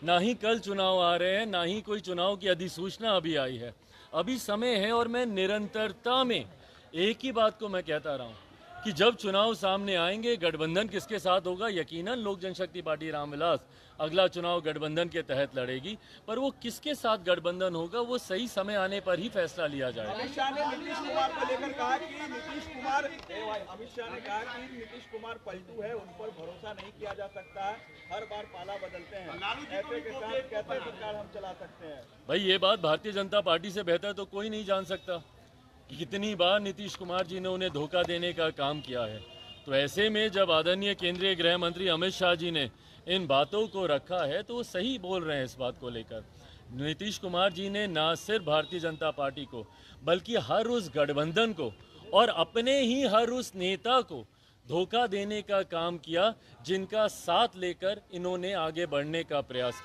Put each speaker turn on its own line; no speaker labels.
ना ही कल चुनाव आ रहे हैं, ना ही कोई चुनाव की अधिसूचना अभी आई है। अभी समय है और मैं निरंतरता में एक ही बात को मैं कहता रहा हूं कि जब चुनाव सामने आएंगे, गठबंधन किसके साथ होगा, यकीनन लोक जनशक्ति पार्टी रामविलास अगला चुनाव गठबंधन के तहत लड़ेगी, पर वो किसके साथ गठबंधन होगा वो सही समय आने पर ही फैसला लिया जाएगा।
अमित शाह ने नीतीश कुमार को लेकर कहा कि अमित शाह ने कहा कि नीतीश कुमार पलटू है, उन पर भरोसा नहीं किया जा सकता है, हर बार पाला बदलते हैं, ऐसे के साथ कैसे सरकार हम चला सकते हैं।
भाई ये बात भारतीय जनता पार्टी से बेहतर तो कोई नहीं जान सकता कि कितनी बार नीतीश कुमार जी ने उन्हें धोखा देने का काम किया है। तो ऐसे में जब आदरणीय केंद्रीय गृह मंत्री अमित शाह जी ने इन बातों को रखा है तो वो सही बोल रहे हैं इस बात को लेकर। नीतीश कुमार जी ने ना सिर्फ भारतीय जनता पार्टी को बल्कि हर उस गठबंधन को और अपने ही हर उस नेता को धोखा देने का काम किया जिनका साथ लेकर इन्होंने आगे बढ़ने का प्रयास किया।